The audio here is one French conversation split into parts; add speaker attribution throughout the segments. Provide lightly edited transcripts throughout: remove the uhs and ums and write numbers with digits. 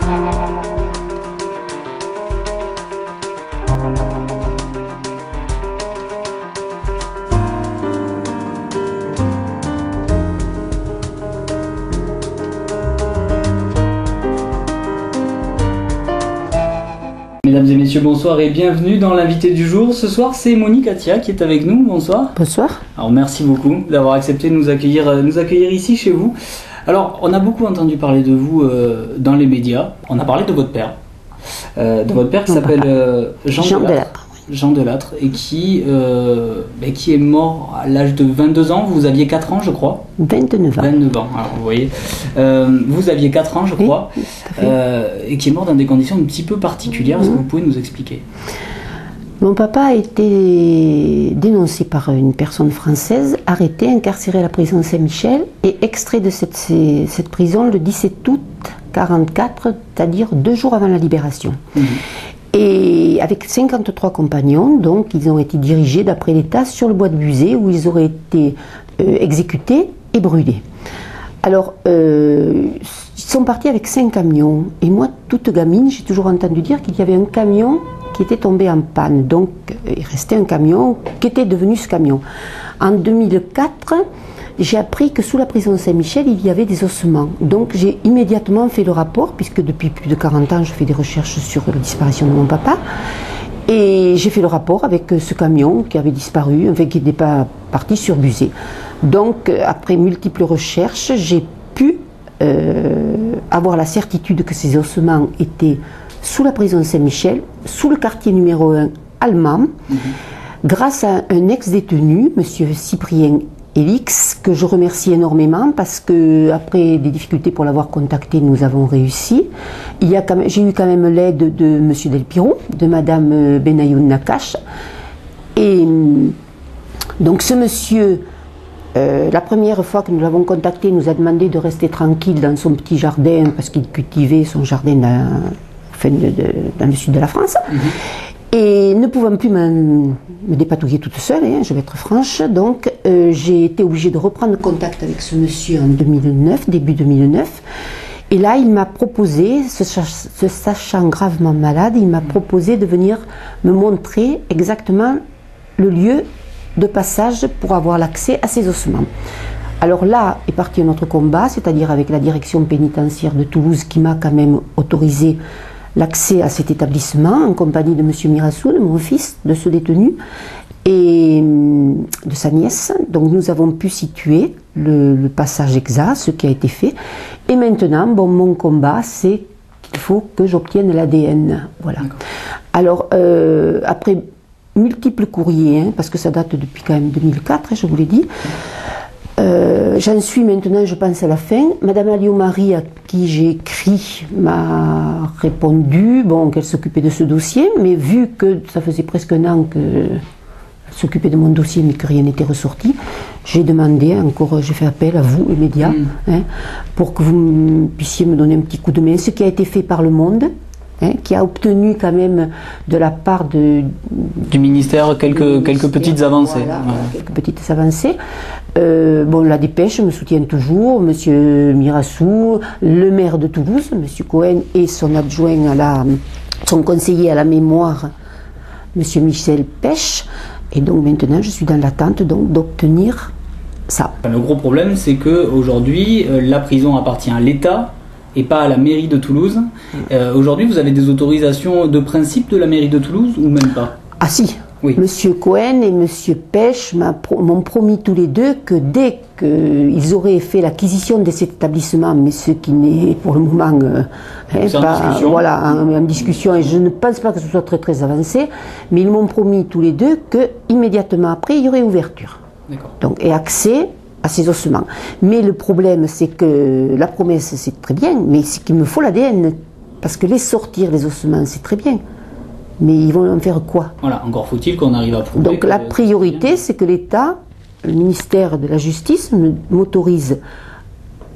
Speaker 1: Mesdames et messieurs, bonsoir et bienvenue dans l'invité du jour. Ce soir, c'est Monique Attia qui est avec nous. Bonsoir.
Speaker 2: Bonsoir.
Speaker 1: Alors, merci beaucoup d'avoir accepté de nous accueillir ici chez vous. Alors, on a beaucoup entendu parler de vous dans les médias. On a parlé de votre père. Qui s'appelle Jean Delattre. Jean Delattre, et qui est mort à l'âge de 22 ans. Vous aviez 4 ans, je crois.
Speaker 2: 29 ans.
Speaker 1: 29 ans, alors vous voyez. Vous aviez 4 ans, je crois, oui, et qui est mort dans des conditions un petit peu particulières. Est-ce que vous pouvez nous expliquer?
Speaker 2: Mon papa a été dénoncé par une personne française, arrêté, incarcéré à la prison Saint-Michel et extrait de cette prison le 17 août 1944, c'est-à-dire 2 jours avant la libération. Et avec 53 compagnons, donc ils ont été dirigés d'après l'État sur le bois de Buzet où ils auraient été exécutés et brûlés. Alors, ils sont partis avec 5 camions. Et moi, toute gamine, j'ai toujours entendu dire qu'il y avait un camion qui était tombé en panne. Donc, il restait un camion qui était devenu ce camion. En 2004, j'ai appris que sous la prison Saint-Michel, il y avait des ossements. Donc, j'ai immédiatement fait le rapport, puisque depuis plus de 40 ans, je fais des recherches sur la disparition de mon papa. Et j'ai fait le rapport avec ce camion qui avait disparu, enfin qui n'était pas parti sur Buzet. Donc, après multiples recherches, j'ai pu avoir la certitude que ces ossements étaient sous la prison Saint-Michel, sous le quartier numéro 1 allemand, grâce à un ex-détenu, M. Cyprien Elix, que je remercie énormément parce que après des difficultés pour l'avoir contacté, nous avons réussi. J'ai eu quand même l'aide de M. Delpiro, de Mme Benayoun Nakache. Et donc ce monsieur, la première fois que nous l'avons contacté, nous a demandé de rester tranquille dans son petit jardin parce qu'il cultivait son jardin dans le sud de la France. Et ne pouvant plus me dépatouiller toute seule, je vais être franche, donc j'ai été obligée de reprendre contact avec ce monsieur en 2009, début 2009. Et là, il m'a proposé, se sachant gravement malade, il m'a proposé de venir me montrer exactement le lieu de passage pour avoir l'accès à ces ossements. Alors là est parti un autre combat, c'est-à-dire avec la direction pénitentiaire de Toulouse qui m'a quand même autorisé l'accès à cet établissement en compagnie de M. Mirassou, de mon fils, de ce détenu, et de sa nièce. Donc nous avons pu situer le passage exact, ce qui a été fait. Et maintenant, bon, mon combat, c'est qu'il faut que j'obtienne l'ADN. Voilà. Alors, après multiples courriers, parce que ça date depuis quand même 2004, je vous l'ai dit, j'en suis maintenant, je pense, à la fin. Madame Alliot-Marie, à qui j'ai écrit, m'a répondu qu'elle s'occupait de ce dossier, mais vu que ça faisait presque un an qu'elle s'occupait de mon dossier, mais que rien n'était ressorti, j'ai demandé encore, j'ai fait appel à vous, les médias, pour que vous puissiez me donner un petit coup de main, ce qui a été fait par Le Monde, qui a obtenu quand même de la part du
Speaker 1: ministère quelques petites avancées.
Speaker 2: Voilà, quelques petites avancées. La Dépêche me soutient toujours, M. Mirassou, le maire de Toulouse, M. Cohen, et son adjoint son conseiller à la mémoire, M. Michel Pêche. Et donc maintenant, je suis dans l'attente d'obtenir ça.
Speaker 1: Le gros problème, c'est qu'aujourd'hui, la prison appartient à l'État et pas à la mairie de Toulouse. Aujourd'hui, vous avez des autorisations de principe de la mairie de Toulouse ou même pas?
Speaker 2: Ah si, oui. Monsieur Cohen et Monsieur Pêche m'ont promis tous les deux que dès qu'ils auraient fait l'acquisition de cet établissement, mais ce qui n'est pour le moment en discussion, et je ne pense pas que ce soit très très avancé, mais ils m'ont promis tous les deux que immédiatement après, il y aurait ouverture. Donc, et accès à ces ossements. Mais le problème, c'est que la promesse, c'est très bien, mais c'est qu'il me faut l'ADN, parce que les sortir, les ossements, c'est très bien. Mais ils vont en faire quoi? Voilà,
Speaker 1: encore faut-il qu'on arrive à prouver.
Speaker 2: Donc la priorité, c'est que l'État, le ministère de la Justice, m'autorise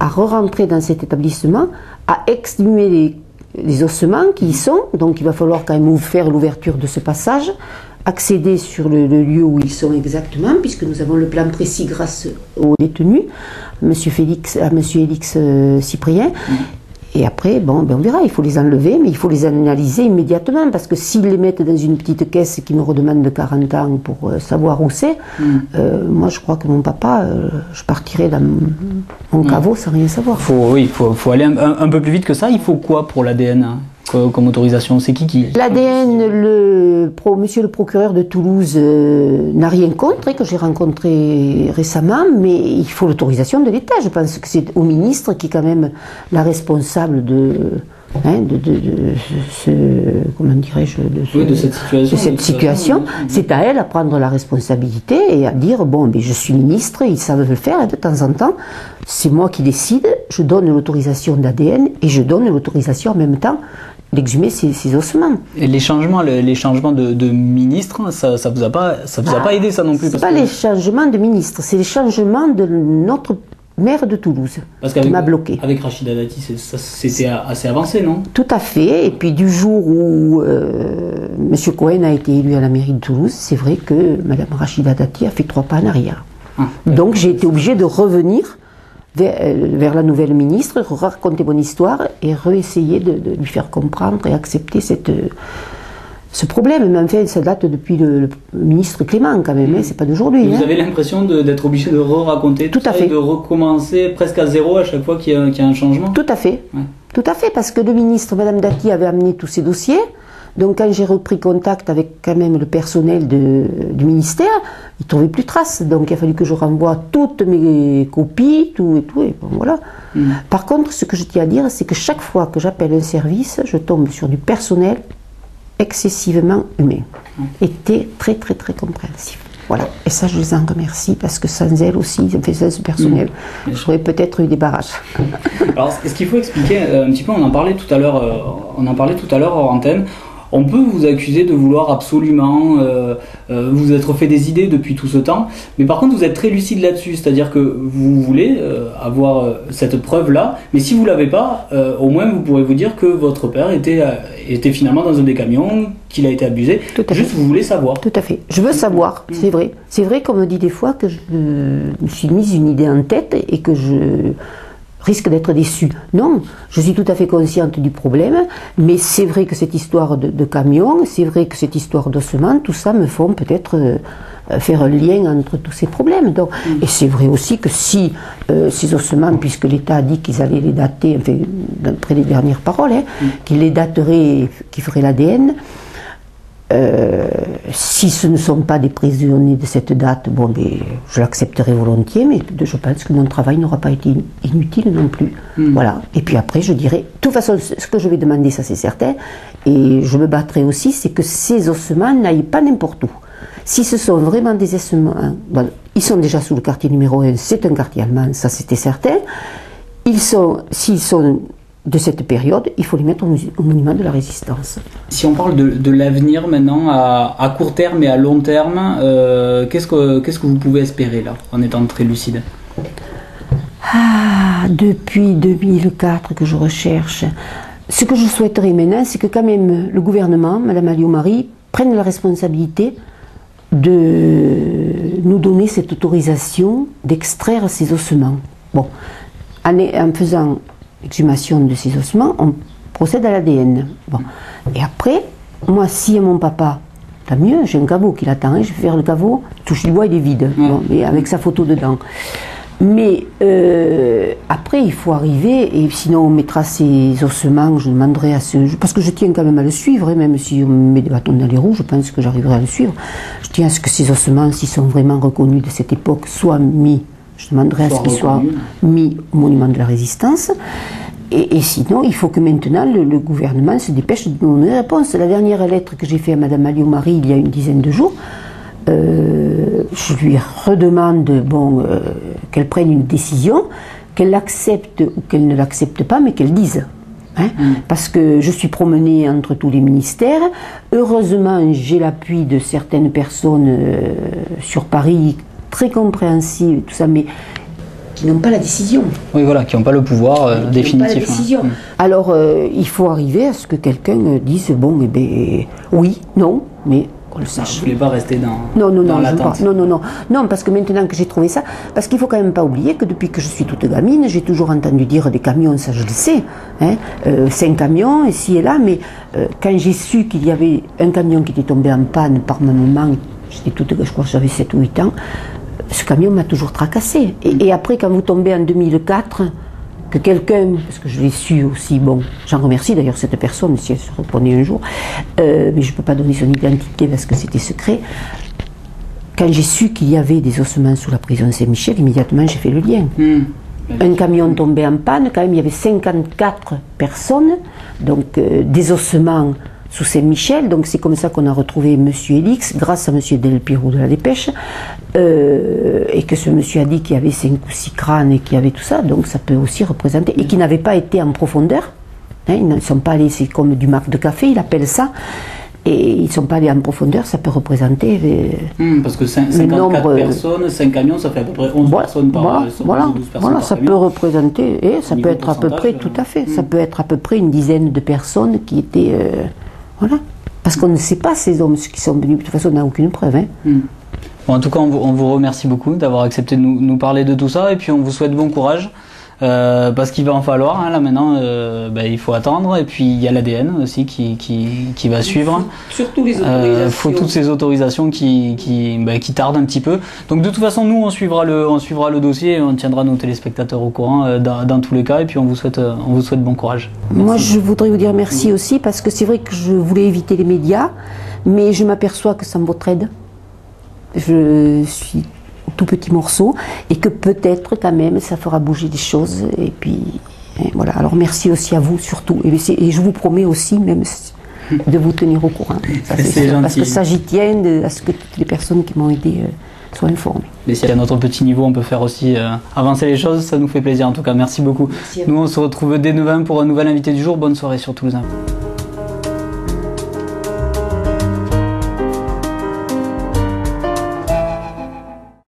Speaker 2: à re-rentrer dans cet établissement, à exhumer les ossements qui y sont. Donc il va falloir quand même faire l'ouverture de ce passage, accéder sur le lieu où ils sont exactement, puisque nous avons le plan précis grâce aux détenus, à M. Elix Cyprien. Et après, bon, ben on verra, il faut les enlever, mais il faut les analyser immédiatement, parce que s'ils les mettent dans une petite caisse qui me redemande de 40 ans pour savoir où c'est, moi je crois que mon papa, je partirais dans mon caveau sans rien savoir.
Speaker 1: Il faut aller un peu plus vite que ça. Il faut quoi pour l'ADN comme autorisation? C'est qui
Speaker 2: L'ADN, monsieur le procureur de Toulouse n'a rien contre, que j'ai rencontré récemment, mais il faut l'autorisation de l'État. Je pense que c'est au ministre qui est quand même la responsable de cette situation. C'est à elle à prendre la responsabilité et à dire, bon, ben, je suis ministre, ils savent le faire de temps en temps, c'est moi qui décide, je donne l'autorisation d'ADN et je donne l'autorisation en même temps d'exhumer ces ossements.
Speaker 1: Et les changements de ministre, ça vous a pas aidé ça non plus?
Speaker 2: C'est pas les changements de ministre, c'est les changements de notre maire de Toulouse qui m'a bloqué.
Speaker 1: Avec Rachida Dati, c'était assez avancé, non? Tout
Speaker 2: à fait. Et puis du jour où M. Cohen a été élu à la mairie de Toulouse, c'est vrai que Mme Rachida Dati a fait 3 pas en arrière. Donc j'ai été obligée de revenir vers la nouvelle ministre, raconter mon histoire et réessayer de lui faire comprendre et accepter ce problème. Mais enfin, ça date depuis le ministre Clément quand même, c'est pas d'aujourd'hui.
Speaker 1: Vous avez l'impression d'être obligé de raconter tout à fait, de recommencer presque à zéro à chaque fois qu'il y a un changement?
Speaker 2: Tout à fait. Ouais. Tout à fait, parce que le ministre, Mme Dati, avait amené tous ses dossiers. Donc quand j'ai repris contact avec quand même le personnel du ministère, ils ne trouvaient plus trace. Donc il a fallu que je renvoie toutes mes copies, tout et tout, et bon, voilà. Par contre, ce que je tiens à dire, c'est que chaque fois que j'appelle un service, je tombe sur du personnel excessivement humain. Était très très très compréhensif. Voilà. Et ça, je les en remercie, parce que sans elle aussi, sans ce personnel, j'aurais peut-être eu des barrages.
Speaker 1: Alors, ce qu'il faut expliquer un petit peu, on en parlait tout à l'heure hors antenne. On peut vous accuser de vouloir absolument vous être fait des idées depuis tout ce temps, mais par contre vous êtes très lucide là-dessus, c'est-à-dire que vous voulez avoir cette preuve-là, mais si vous ne l'avez pas, au moins vous pourrez vous dire que votre père était finalement dans un des camions, qu'il a été abusé. Juste vous voulez savoir.
Speaker 2: Tout à fait. Je veux savoir, c'est vrai. C'est vrai qu'on me dit des fois que je me suis mise une idée en tête et que je risque d'être déçu. Non, je suis tout à fait consciente du problème, mais c'est vrai que cette histoire de camion, c'est vrai que cette histoire d'ossement, tout ça me font peut-être faire un lien entre tous ces problèmes. Donc, et c'est vrai aussi que si ces ossements, puisque l'État a dit qu'ils allaient les dater, enfin, d'après les dernières paroles, qu'ils les dateraient, qu'ils feraient l'ADN, si ce ne sont pas des prisonniers de cette date, bon, ben, je l'accepterai volontiers, mais je pense que mon travail n'aura pas été inutile non plus. Voilà. Et puis après, je dirais, de toute façon, ce que je vais demander, ça c'est certain, et je me battrai aussi, c'est que ces ossements n'aillent pas n'importe où. Si ce sont vraiment des ossements, bon, ils sont déjà sous le quartier numéro 1, c'est un quartier allemand, ça c'était certain. S'ils sont de cette période, il faut les mettre au monument de la résistance.
Speaker 1: Si on parle de l'avenir maintenant, à court terme et à long terme, qu'est-ce que vous pouvez espérer là, en étant très lucide?
Speaker 2: Depuis 2004 que je recherche. Ce que je souhaiterais maintenant, c'est que quand même le gouvernement, Mme Alliot-Marie, prenne la responsabilité de nous donner cette autorisation d'extraire ces ossements. Bon, en faisant l'exhumation de ces ossements, on procède à l'ADN. Bon. Et après, moi, si mon papa, tant mieux, j'ai un caveau qui l'attend, je vais faire le caveau, touche du bois, il est vide, bon, et avec sa photo dedans. Mais après, il faut arriver, et sinon on mettra ces ossements, je demanderai à parce que je tiens quand même à le suivre, même si on me met des bâtons dans les roues, je pense que j'arriverai à le suivre. Je tiens à ce que ces ossements, s'ils sont vraiment reconnus de cette époque, soient mis. Je demanderai à ce qu'ils soient mis au monument de la résistance. Et sinon, il faut que maintenant le gouvernement se dépêche de donner une réponse. La dernière lettre que j'ai faite à Mme Alliot-Marie il y a une dizaine de jours, je lui redemande qu'elle prenne une décision, qu'elle l'accepte ou qu'elle ne l'accepte pas, mais qu'elle dise. Parce que je suis promenée entre tous les ministères. Heureusement, j'ai l'appui de certaines personnes sur Paris, très compréhensives, tout ça, mais qui n'ont pas la décision.
Speaker 1: Oui, voilà, qui n'ont pas le pouvoir définitif. Pas la
Speaker 2: décision. Alors, il faut arriver à ce que quelqu'un dise, bon, eh bien, oui, non, mais qu'on le sache.
Speaker 1: Vous ne voulez pas rester dans
Speaker 2: l'attente. Non, parce que maintenant que j'ai trouvé ça, parce qu'il ne faut quand même pas oublier que depuis que je suis toute gamine, j'ai toujours entendu dire des camions, ça je le sais, hein, 5 camions ici et là, mais quand j'ai su qu'il y avait un camion qui était tombé en panne par ma maman, j'étais toute, je crois que j'avais 7 ou 8 ans, ce camion m'a toujours tracassé. Et après, quand vous tombez en 2004, que quelqu'un, parce que je l'ai su aussi, bon, j'en remercie d'ailleurs cette personne si elle se reconnaît un jour, mais je ne peux pas donner son identité parce que c'était secret. Quand j'ai su qu'il y avait des ossements sous la prison Saint-Michel, immédiatement j'ai fait le lien. Un camion tombé en panne, quand même il y avait 54 personnes, donc des ossements sous Saint-Michel, donc c'est comme ça qu'on a retrouvé Monsieur Elix, grâce à Monsieur Del Pirou de la Dépêche, et que ce monsieur a dit qu'il y avait 5 ou 6 crânes et qu'il y avait tout ça, donc ça peut aussi représenter, et qui n'avaient pas été en profondeur, hein, ils ne sont pas allés, c'est comme du marc de café, il appelle ça, et ils ne sont pas allés en profondeur, ça peut représenter
Speaker 1: parce que 54 personnes, 5 camions, ça fait à peu près 11 personnes par 12 personnes
Speaker 2: voilà,
Speaker 1: par
Speaker 2: ça
Speaker 1: camion.
Speaker 2: peut représenter, et ça peut être à peu près, tout à fait, ça peut être à peu près une dizaine de personnes qui étaient... voilà. Parce qu'on ne sait pas ces hommes qui sont venus, de toute façon on n'a aucune preuve. Hein.
Speaker 1: Bon, en tout cas, on vous remercie beaucoup d'avoir accepté de nous parler de tout ça, et puis on vous souhaite bon courage. Parce qu'il va en falloir, hein, là maintenant, il faut attendre, et puis il y a l'ADN aussi qui va suivre.
Speaker 2: Surtout les autorisations.
Speaker 1: Il faut toutes ces autorisations qui tardent un petit peu. Donc de toute façon, nous on suivra le dossier, et on tiendra nos téléspectateurs au courant dans tous les cas, et puis on vous souhaite bon courage. Merci.
Speaker 2: Moi je voudrais vous dire merci aussi, parce que c'est vrai que je voulais éviter les médias, mais je m'aperçois que sans votre aide, je suis tout petit morceau, et que peut-être quand même ça fera bouger des choses, et puis voilà, alors merci aussi à vous surtout, et je vous promets aussi même de vous tenir au courant, ça, c'est sûr, parce que ça j'y tiens, à ce que toutes les personnes qui m'ont aidé soient informées.
Speaker 1: Mais si à notre petit niveau on peut faire aussi avancer les choses, ça nous fait plaisir en tout cas, merci beaucoup. Nous on se retrouve dès 9h pour un nouvel invité du jour, bonne soirée sur Toulousain.